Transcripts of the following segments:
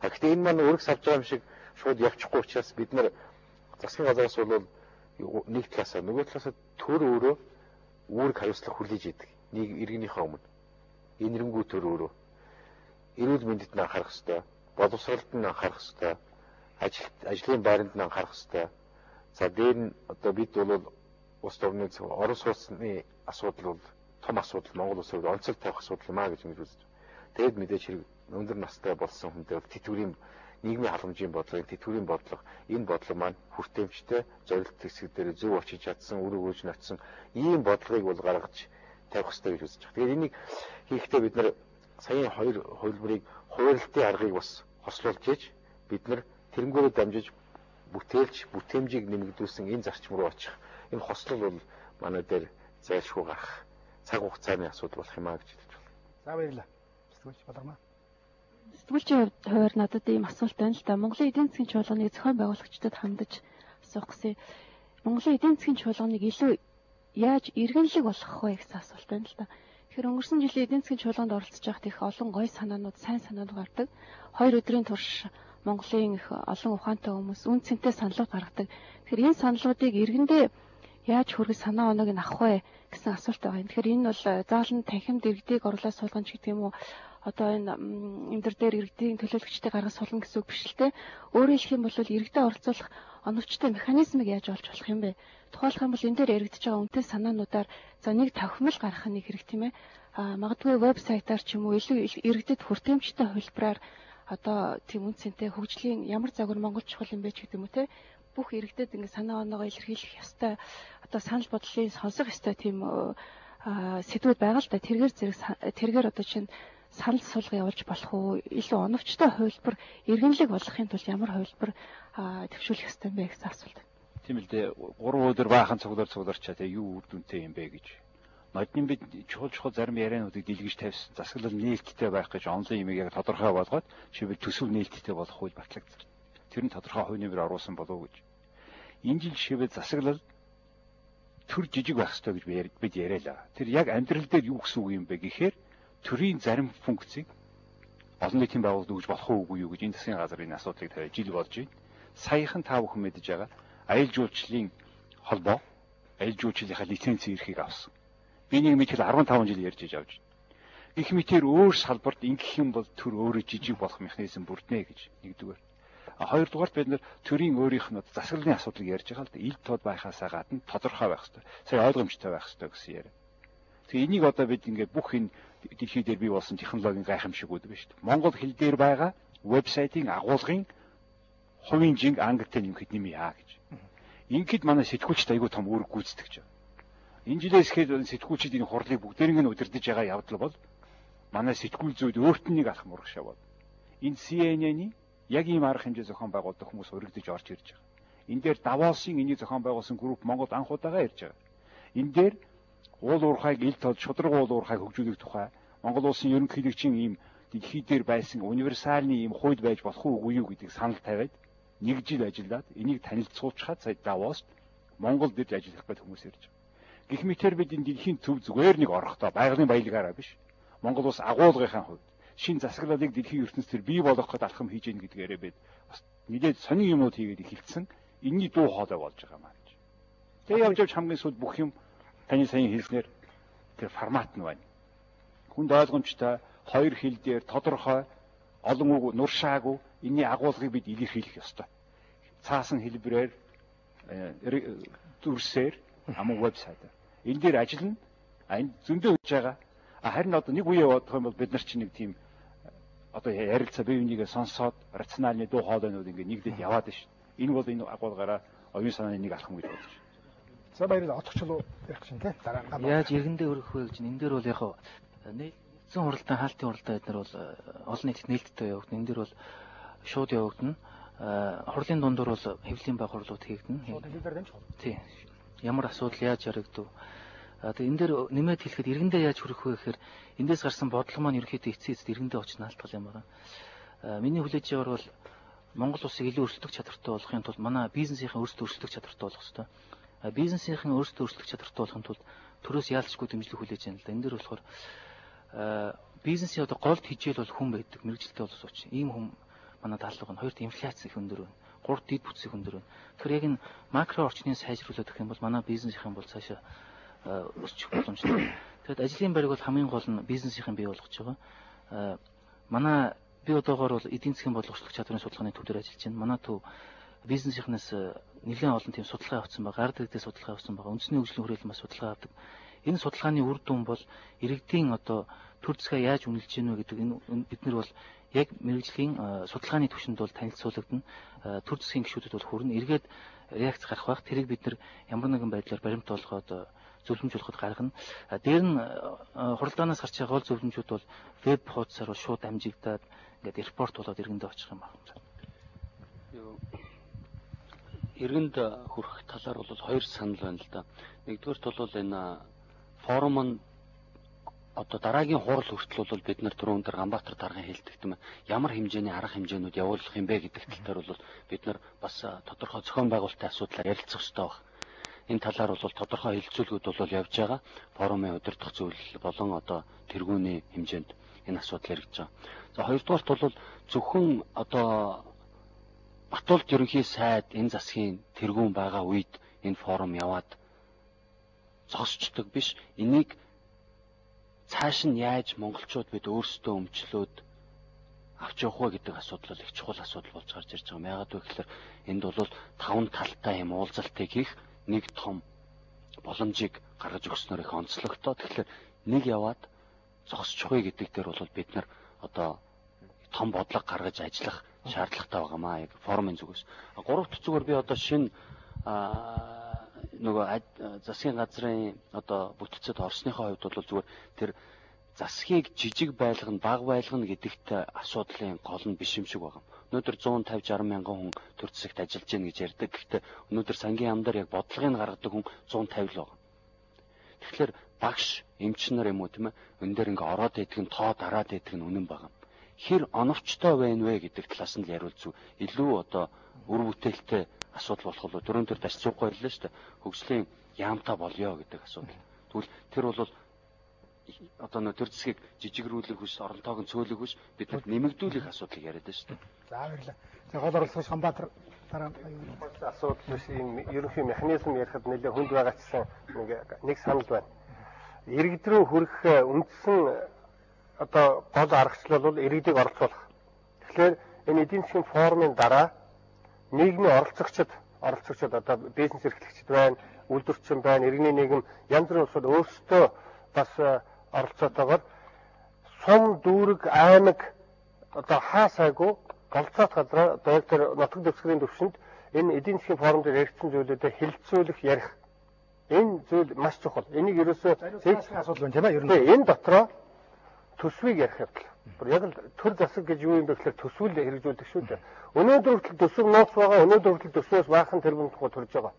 Гэхдээ энэ маань өргөс авч байгаа юм шиг шууд явчихгүй учраас бид нар засгийн газраас бол нэг талаасаа нөгөө талаасаа төр өөрөө үүрэг хариуцлага хүлээж идэг. Нэг иргэнийхээ өмнө. Энэрнгүү төр өөрөө эрүүл мэндэд нь анхаарах хэрэгтэй, боловсролд нь анхаарах хэрэгтэй, ажлын байранд нь анхаарах хэрэгтэй. За дээр нь одоо бид бол улс орны орон сууцны асуудал бол том асуудал, Монгол улсад онцлог тавих асуудал юм а гэж ингэж үзэж. Тэгэд мэдээж хэрэг өндөр настай болсон хүндээ тэтгэврийн нийгмийн халамжийн бодлого, тэтгэврийн бодлого, энэ бодлого маань хүртээмжтэй, зорилт хэсэг дээр зөв очиж чадсан, үр өгөөж навцсан ийм бодлогыг бол гаргаж тавих хэрэгтэй гэж үзэж байгаа. Тэгэхээр энийг хийхдээ бид нар саяын хоёр хувилбарыг хуваарлтын аргыг бас хослуулж ийж бид нар тэрнгүүрээ дамжиж бүтээлч, бүтээмжийг нэмэгдүүлсэн энэ зарчим руу очих. Энэ хослол бол манай дээр зайлшгүй гарах цаг хугацааны асуудал болох юм а гэж хэлж байна. За баярлалаа. Сэтгүүлч Балармаа. Сэтгүүлчийн хувьд надад ийм асуулт байна л да. Монголын эдийн засгийн чуулганыг зохион байгуулагчдад хандаж асуух гэсэн. Монголын эдийн засгийн чуулганыг илүү яаж иргэнлэг болгох вэ гэсэн асуулт байна л да. Тэгэхээр өнгөрсөн жилийн эдийн засгийн чуулганд оролцож байхад их олон гоё санаанууд, сайн санаанууд гардаг. 2 өдрийн турш Монголын их олон ухаантай хүмүүс үн цэнтэй саналууд гаргадаг. Тэгэхээр энэ саналуудыг иргэндээ яаж хүргэж санаа оноог нь авах вэ гэсэн асуулт байгаа юм. Тэгэхээр энэ бол заалан танхимд иргэдийг оруулаад суулгана ч гэдэг юм уу. Одоо энэ эндэр дээр иргэдийн төлөөлөгчтэй гаргаж суулгана гэсэн үг биш л те. Өөрөөр хэлэх юм бол иргэдэд оролцуулах оновчтой механизмыг яаж олж болох юм бэ? Тухайлх юм бол энэ дээр яригдж байгаа үнэтэй санаануудаар за нэг тавхимал гаргах нэг хэрэг тийм ээ. Магадгүй вебсайтаар ч юм уу илүү иргэдэд хүртээмжтэй хувилбараар одоо тийм үн цэнтэй хөгжлийн ямар загвар Монгол чухал юм бэ ч гэдэг юм уу те. Бүх иргэдэд ингэ санаа оноогоо илэрхийлэх ёстой одоо санал бодлыг сонсох ёстой тийм сэдвүүд байгаа л да. Тэргээр одоо чинь санал суулга явуулж болох уу? Илүү оновчтой хувилбар иргэнлэг болгохын тулд ямар хувилбар төвшүүлэх ёстой юм бэ гэсэн асуулт. Тийм л дээ. 3 өдөр баахан цугларчаа тэгээ юу үр дүнтэй юм бэ гэж. Модны бид чухал зарим яриануудыг дэлгэж тавьсан. Засаглал нээлттэй байх гэж онлын имийг яг тодорхой болгоод шийдэл төсөв нээлттэй болох үйл батлагдсан. Тэр нь тодорхой хувь нэмэр оруулсан болов уу гэж. Энэ жил шийдэл засаглал төр жижиг байх ёстой гэж бид яриалаа. Тэр яг амьдрал дээр юу гэсэн үг юм бэ гэхээр төрийн зарим функцийг олон нийтийн байгууллагад өгж болох уугүй юу гэж энэ засгийн газар энэ асуудлыг тавиад жил болж байна. Саяхан та бүхэн мэдэж байгаа аялал жуулчлалын холбоо аялал жуулчлалынхаа лиценз эрхийг авсан. Би нэг мэтгэл 15 жил ярьж авж байна. Гэх мэтээр өөр салбарт ингэх юм бол төр өөрөө жижиг болох механизм бүрднэ гэж нэгдүгээр. Хоёрдугаарт бид нэр төрийн өөрийнх нь засаглалын асуудлыг ярьж байгаа л да. Ил тод байхаасаа гадна тодорхой байх хэрэгтэй. Сая ойлгомжтой байх хэрэгтэй гэсэн яриа. Тэгээ энийг одоо бид ингээд бүх энэ дэлхий дээр бий болсон технологийн гайхамшигуд байна шүү дээ. Монгол хэл дээр байгаа вебсайтын агуулгын хувийн жинг ангитай нэмэхэд нэмье гэж. Ингээд манай сэтгүүлчд айгүй том үүрэг гүйцэтгэж байгаа. Энэ жилээс ихэд сэтгүүлчид энэ хурлыг бүгдээрийг нь удирдах байгаа явдал бол манай сэтгүүл зүйд өөрт нь нэг алхам урагшаа бол. Энэ CNN-ийн яг ийм арга хэмжээ зохион байгуулдаг хүмүүс өргөдөж орж ирж байгаа. Энэ дээр Давосын энийг зохион байгуулсан групп Монгол анх удаага ирж байгаа. Энэ дээр уул уурхайг ил тод шудраг уул уурхайг хөгжүүлэх тухай Монгол улсын ерөнхийлөгчийн ийм дэлхий дээр байсан универсальны ийм хууль байж болох уугүй юу гэдгийг санал тавиад нэг жил ажиллаад энийг танилцуулчихад сая Давост Монголд дэд ажиллах гэж хүмүүс ирж байгаа. Гэх мэтээр бид энэ дэлхийн төв зүгээр нэг орохдоо байгалийн баялагаараа биш. Монгол улс агуулгынхаа хувьд шин засаглалыг дэлхийн ертөнцийн бий болгоход алхам хийж гэнэ гэдгээрээ бид бас нэлээд сонин юмнууд хийгээд эхэлсэн. Энийний дуу хоолой болж байгаа маа гэж. Тэгээ явж хамгийн сүүлд бүх юм таны саяхан хэлснээр тэр формат нь байна. Хүнд ойлгомжтой хоёр хэл дээр тодорхой олон үг нуршаагүй энэний агуулгыг бид илэрхийлэх ёстой. Цаасан хэлбэрээр дүрсээр амун вебсайтаар энэ дээр ажиллана. Энэ зөндөө хийж байгаа. Харин одоо нэг үе явах юм бол бид нар чинь нэг тийм одоо ярилцаа бие бинийгээ сонсоод рациональны дуу хоолойнууд ингээд нэгдэд яваад шүү. Энэ бол энэ агуулгаараа оюун санааны нэг алхам гэж бодож байна. За баярлалаа. Отгочлоо ярих чинь тий. Дараа нь яаж иргэндээ өргөх вэ гэж энэ дээр бол яг нээлтсэн хуралдаан хаалтын хуралдаан эдгээр бол олон нийтэд нээлттэй явагдана. Энэ дээр бол шууд явагдана. Хурлын дундуур бол хэвлэлийн баг хурлууд хийгдэнэ. Шууд хэлбэр дамжих. Тий. Ямар асуудал яаж яригдв? Тэгээ энэ дээр нэмээд хэлэхэд иргэндээ яаж хүрэх вэ гэхээр эндээс гарсан бодлого маань ерөөхдөө эцсийн эцэд иргэндээ очиж наалтгал юм байна. Миний хүлээж байгаагаар бол Монгол улсыг илүү өрсөлдөх чадвартай болгохын тулд манай бизнесийн өөрсдөө өрсөлдөх чадвартай болох хэрэгтэй. Бизнесийн өөрсдөө өрсөлдөх чадвартай болохын тулд төрөөс яалчгүй дэмжлэг хүлээж байна л да. Энэ дээр болохоор бизнесийн одоо голд хижээл бол хүн байдаг, мэрэгжилтэй боловч ийм хүн манай даалгавар нь, хоёрт инфляц их өндөр байна. Гуравт дэд бүтц их өндөр байна. Тэгэхээр яг энэ макро орчныг сайжруулах гэх юм бол манай бизнесийн бол цаашаа өсчих боломжтой. Тэгэхэд ажлын байрыг бол хамгийн гол нь бизнесийн бий болгож байгаа. Манай би одоогоор бол эдийн засгийн бодлогочлох чадрын судалгааны төв дээр ажиллаж байна. Манай төв бизнесийнхнээс нэлээд олон тийм судалгаа авсан байгаа. Ард иргэдээ судалгаа авсан байгаа. Үндэсний хөгжлийн хүрээлэн бас судалгаа авдаг. Энэ судалгааны үр дүн бол иргэдийн одоо төр засгаа яаж үнэлж гинэ вэ гэдэг энэ бид нар бол яг мэрэгжлийн судалгааны түвшинд бол танилцуулагдана. Төр засгийн гишүүдэд бол хүрнэ. Эргээд реакц гарах байх. Тэрийг бид нар ямар нэгэн байдлаар баримт болгоод зөвлөмжлөхөд гаргана. Дээр нь хуралдаанаас гарч байгаа гол зөвлөмжүүд бол веб хуудасаар бол шууд амжигдаад ингээд репорт болоод иргэндээ очих юм байна. Иргэнд хүрэх талаар бол хоёр санал байна л да. Нэгдүгээрт бол энэ форум нь одоо дараагийн хурал хүртэл бол бид нар түрүүн дээр Ганбаатар даргын хэлдэг юм. Ямар хэмжээний арга хэмжээнүүд явуулах юм бэ гэдэг тал дээр бол бид нар бас тодорхой зохион байгуулалтын асуудлаар ярилцах хэрэгтэй байна. Энэ талаар бол тодорхой хэлэлцүүлгүүд бол явж байгаа. Форумын удирдах зөвлөл болон одоо тэргүүний хэмжээнд энэ асуудал яригдж байгаа. За хоёрдугаарт бол зөвхөн одоо Батулд ерөнхий сайд энэ засгийн тэргүүн байгаа үед энэ форум яваад зогсчдөг биш. Энийг цааш нь яаж монголчууд бид өөрсдөө өмчлөөд авч явах вэ гэдэг асуудал их чухал асуудал болж гарч ирж байгаа. Яагаад вэ гэхээр энд бол таван талтай юм уулзалтыг хийх нэг том боломжийг гаргаж өгснөөр их онцлогтой. Тэгэхээр нэг яваад зогсчих вэ гэдэг дээр бол бид нар одоо том бодлого гаргаж ажиллах шаардлагатай байгаамаа яг форумын зүгээс. Гуравт зүгээр би одоо шинэ нөгөө засгийн газрын одоо бүтцэд орсныхоо хувьд бол зүгээр тэр засгийг жижиг байлгана, бага байлгана гэдэгт асуудлын гол нь биш юм шиг байна. Өнөөдөр 150-60 мянган хүн төр засагт ажиллаж байна гэж ярьдаг. Гэхдээ өнөөдөр сангийн яамдаар яг бодлогыг гаргадаг хүн 150 л байна. Тэгэхээр багш, эмчнэр юм уу тийм ээ? Өн дээр ингээ ороод идэх нь тоо дараад идэх нь үнэн байна. Хэр оновчтой байна вэ гэдэг талаас нь л яриул зү. Илүү одоо үр бүтээлтэй асуудал болох бол дөрөв төр даш цуггүй байлаа шүү дээ. Хөгжлийн яамтай болёо гэдэг асуудал. Тэгвэл тэр бол одоо нөө төр засгийг жижигрүүлэх хүс, оронтойг нь цөөлөх хүс бид нэмэгдүүлэх асуудлыг яриад байна шүү дээ. За баярлалаа. За гол оролцогч Ганбаатар дараа асуудал биш ийм ерөнхий механизм ярихад нэлээд хүнд байгаагчсан нэг санал байна. Иргэд рүү хүрэх үндсэн одоо гол аргачлал бол иргэдийг оролцуулах. Тэгэхээр энэ эдийн засгийн форумын дараа нийгмийн оролцогчид одоо бизнес эрхлэгчид байна, үйлдвэрчин байна, иргэний нийгэм янз бүрийн улсууд өөрсдөө бас оролцоотойгоор сум дүүрэг аймаг одоо хаасайгүй галзаат газраа одоо яг тэр нутаг дэвсгэрийн төвшөнд энэ эдийн засгийн форум дээр яригдсан зүйлүүдэд хэлэлцүүлэх ярих. Энэ зүйл маш чухал. Энийг ерөөсөө асуудал байна тийм ээ ер нь. Энэ дотроо төсвийг ярих явдал. Яг л төр засаг гэж юу юм бэ гэхээр төсвөл хэрэгжүүлдэг шүү дээ. Өнөөдөр хүртэл төсөв нууц байгаа, өнөөдөр хүртэл төсвөөс баахан тэрбум тухай төрж байгаа.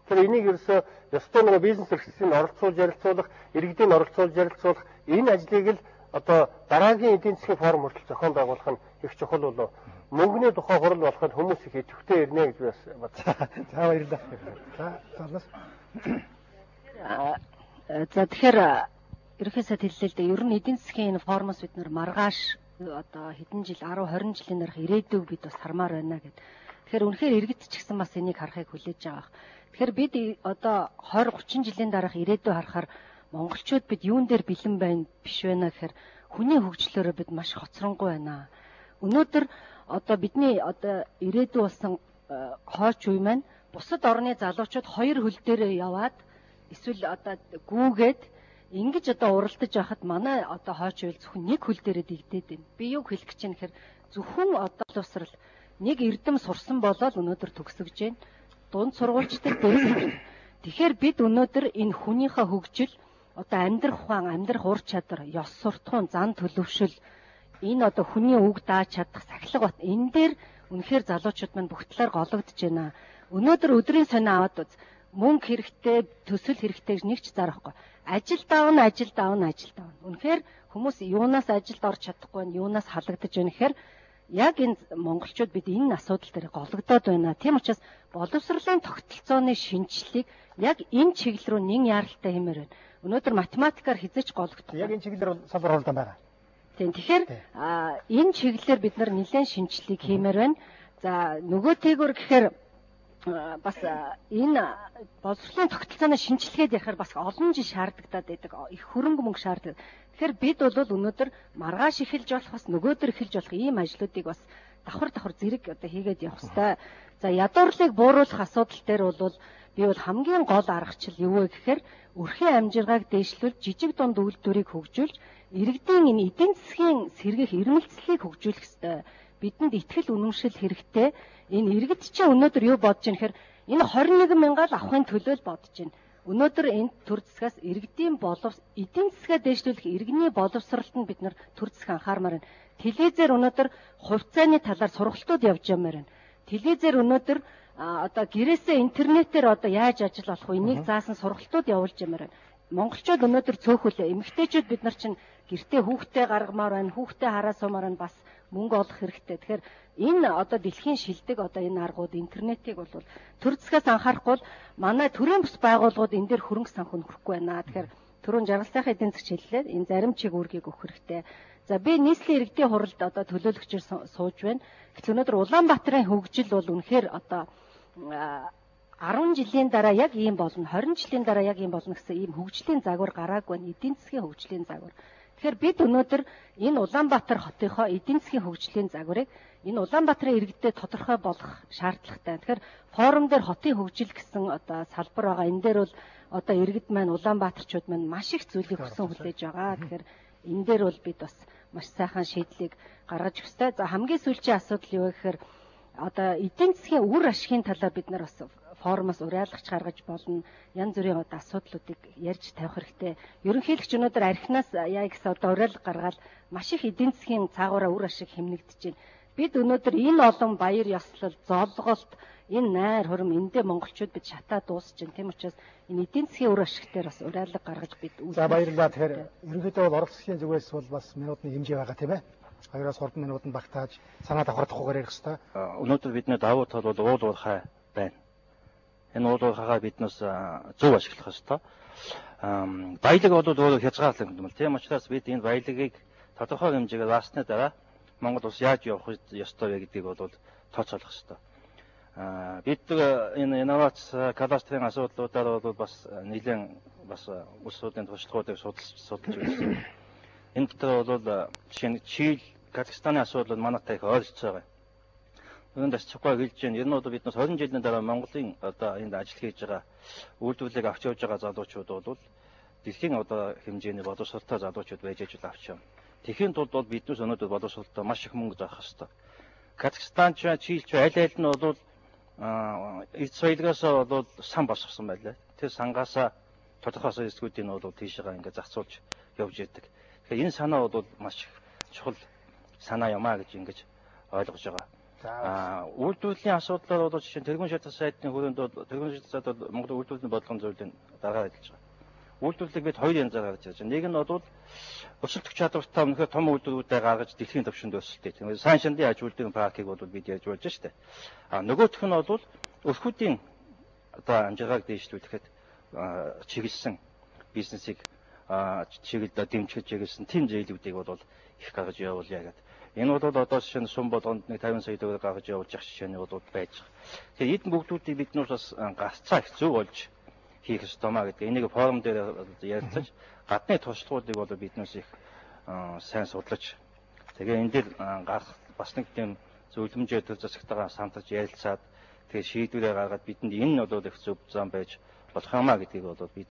Тэр энийг ерөөсөө ёстой нэг бизнес эрхлэлтийг оролцуулж ярилцуулах, иргэдийг оролцуулж ярилцуулах энэ ажлыг л одоо дараагийн эдийн засгийн форум хүртэл зохион байгуулах нь их чухал болов. Мөнгөний тухай хурал болоход хүмүүс их идэвхтэй ирнэ гэж бас бодлоо. За баярлалаа. За цаанаас. За тэгэхээр ерөнхий сайд хэллээ л дээ. Ер нь эдийн засгийн энэ форумоос бид нар маргааш одоо хэдэн жил 10-20 жилийн дараах ирээдүйг бид бас хармаар байна гэд. Тэгэхээр үнэхээр иргэд ч гэсэн бас энийг харахыг хүлээж байгаа. Тэгэхээр бид одоо 20-30 жилийн дараах ирээдүй харахаар монголчууд бид юун дээр бэлэн байна биш байна гэхээр хүний хөгжлөөрөө бид маш хоцронгуй байна. Өнөөдөр одоо бидний одоо ирээдүй болсон хойч үе маань бусад орны залуучууд хоёр хөл дээрээ яваад эсвэл одоо гүүгээд ингэж одоо уралдаж байхад манай одоо хойч үйл зөвхөн нэг хөл дээрээ дэгдээд байна. Би юу хэлэх гэж байна гэхээр зөвхөн одоо боловсрал нэг эрдэм сурсан болоод өнөөдөр төгсөж байна. Дунд сургуульчдаг дээрс. Тэгэхээр бид өнөөдөр энэ хүнийхээ хөгжил одоо амьдрах ухаан, амьдрах ур чадвар, ёс суртахуун, зан төлөвшил энэ одоо хүний үг дааж чадах сахилга бат энэ дээр үнэхээр залуучууд маань бүх талаар гологдож байна. Өнөөдөр өдрийн сонио аваад үз. Мөнгө хэрэгтэй, төсөл хэрэгтэй гэж нэг ч зарахгүй. Ажил давна. Үнэхээр хүмүүс юунаас ажилд орж чадахгүй нь юунаас халагдаж байна гэхээр яг энэ монголчууд бид энэ асуудал дээр гологдоод байна. Тийм учраас боловсролын тогтолцооны шинжилгээг яг энэ чиглэл рүү нэн яаралтай хэмээр байна. Өнөөдөр математикаар хязгаарч гологдох. Яг энэ чиглэлээр салбар хуралдаан байгаа. Тийм. Тэгэхээр энэ чиглэлээр бид нар нэлээд шинжилгээг хиймээр байна. За нөгөөтэйгөр гэхээр бас энэ боловсролын тогтолцооны шинжилгээд ярихаар бас олон жил шаардагдаад байдаг. Их хөрөнгө мөнгө шаарддаг. Тэгэхээр бид бол өнөөдөр маргааш эхэлж болох бас нөгөөдөр эхэлж болох ийм ажлуудыг бас давхар зэрэг одоо хийгээд явах хэрэгтэй. За ядуурлыг бууруулах асуудал дээр бол би бол хамгийн гол аргачлал юу вэ гэхээр өрхийн амжиргааг дээшлүүлж жижиг дунд үйлдвэрийг хөгжүүлж иргэдийн энэ эдийн засгийн сэргийх ирмэлцлийг хөгжүүлэх ёстой. Бидэнд итгэл үнэмшил хэрэгтэй. Энэ иргэд чинь өнөөдөр юу бодож байна гэхээр энэ 21 мянгаар авахын төлөө л бодож байна. Өнөөдөр энэ төр засгаас иргэдийн эдийн засгаа дээшлүүлэх иргэний боловсролтод бид нар төр засаг анхаармаар байна. Телевизээр өнөөдөр хувьцааны талаар сургалтууд явж ямаар байна. Телевизээр өнөөдөр одоо гэрээсээ интернетээр одоо яаж ажил болох вэ? Энийг заасан сургалтууд явуулж ямаар байна. Монголчууд өнөөдөр цөөхөлөө эмэгтэйчүүд бид нар чинь гэртээ хүүхдээ гаргамаар байна, хүүхдээ хараа сумаар байна, бас мөнгө олох хэрэгтэй. Тэгэхээр энэ одоо дэлхийн шилдэг одоо энэ аргууд интернетийг бол төр засгаас анхаарахгүй бол манай төрийн бус байгууллагууд энэ дээр хөрөнгө санхүү нөхөхгүй байна. Тэгэхээр түрүүн жаргалцаахан эдийн засгч хэллээ. Энэ зарим чиг үүргийг өгөх хэрэгтэй. За би нийслэлийн иргэдийн хуралд одоо төлөөлөгчөөр сууж байна. Гэвч өнөөдөр Улаанбаатарын хөгжил бол үнэхээр одоо 10 жилийн дараа яг ийм болно, 20 жилийн дараа яг ийм болно гэсэн ийм хөгжлийн загвар гараагүй байна. Эдийн засгийн хөгжлийн загвар. Тэгэхээр бид өнөөдөр энэ Улаанбаатар хотынхоо эдийн засгийн хөгжлийн загварыг энэ Улаанбаатарын иргэдэд тодорхой болгох шаардлагатай. Тэгэхээр форум дээр хотын хөгжил гэсэн одоо салбар байгаа. Энэ дээр бол одоо иргэд маань Улаанбаатарчууд маань маш их зүйлийг хүсэн хүлээж байгаа. Тэгэхээр энэ дээр бол бид бас маш сайхан шийдлийг гаргаж өгөх ёстой. За хамгийн сүүлийн асуудал юу вэ гэхээр одоо эдийн засгийн үр ашигын талаар бид нар бас форумоос уриалгач гаргаж болно. Янз бүрийн одоо асуудлуудыг ярьж тавих хэрэгтэй. Ерөнхийлөгч өнөөдөр архинаас яа гэсэн одоо уриалга гаргаад маш их эдийн засгийн цаагаараа үр ашиг хэмнэгдэж байна. Бид өнөөдөр энэ олон баяр ёслол, золголт, энэ найр хурим эндээ монголчууд бид шатаа дуусч байна. Тийм учраас энэ эдийн засгийн үр ашиг дээр бас уриалга гаргаж бид За баярлалаа. Тэгэхээр ерөнхийдөө бол оролцогчдын зүгээс бол бас минутын хэмжээ байгаа тийм ээ. 2-3 минутанд багтааж санаа давхардахгүйгээр ярих хэрэгтэй. Өнөөдөр бидний давуу тал бол уул уурхай байна. Энэ уул уурхайгаа биднээс зөв ашиглах ёстой. Баялаг бол өөрөө хязгаарлалт юм. Тийм учраас бид энэ баялагийг тодорхой хэмжээгээр ваасны дараа Монгол улс яаж явах ёстой вэ гэдгийг бол тооцоолох ёстой. Бид энэ инновац кадастрын асуудлуудаар бол бас нэлээд бас улс орны туршлагуудыг судалж байсан. Энэ дотор бол жишээ нь Чили, Казахстаны асуудал манайтай их ойролцоо байгаа. Үүнд бас чухал хэлж байна. Ер нь бол биднээс 20 жилийн дараа Монголын одоо энд ажил хийж байгаа үйлдвэрлэлийг авч явж байгаа залуучууд бол дэлхийн одоо хэмжээний боловсролтой залуучууд байж ажил авч явна. Тэхийн тулд бол биднээс өнөөдөр боловсролтой маш их мөнгө заах хэрэгтэй. Казахстан ч, Чили ч аль аль нь бол эд соёлоос бол сан босгосон байлаа. Тэр сангаасаа тодорхой эсгүүдийн бол тийшээгаа ингээд зарцуулж явж идэг. Тэгэхээр энэ санаа бол маш чухал санаа юм а гэж ингэж ойлгож байгаа. Үйлдвэрлэлийн асуудлаар бол жишээ нь тэргуун шатах сайдны хүрээнд бол тэргуун шатах сайд бол Монгол үйлдвэрлэлийн бодлогын зөвлөлийн дараагаар хэлж байгаа. Үйлдвэрлэлийг бид хоёр янзаар гаргаж ирж байгаа. Нэг нь бол өсөлтөх чадвартай өнөхөр том үйлдвэрүүдээ гаргаж дэлхийн түвшинд өсөлттэй. Тэгэхээр сайн шандын аж үйлдвэрийн паркийг бол бид яаж болж штэ. Нөгөөх нь бол өрхүүдийн одоо амжиргааг дээшлүүлэхэд чиглэсэн бизнесийг чиглэлд дэмжиж чиглэсэн тэм зээлүүдийг бол их гаргаж явуулъя гэдэг. Энэ бол одоо жишээ нь сум болгонд нэг 50 сая төгрөг гаргаж явуулж явах жишээний бол байж байгаа. Тэгэхээр эд бүгдүүдийг биднээс бас гарцаа их зөв болж хийх ёстой маа гэдэг. Энийг форум дээр ярилцаж гадны туршлагуудыг бол биднээс их сайн судлаж тэгээ энэ дээр гарах бас нэг тийм зөвлөмжөө төр засагтайгаа самтарч ярилцаад тэгээ шийдвэрээ гаргаад бидэнд энэ нь бол их зөв зам байж болох юмаа гэдгийг бол бид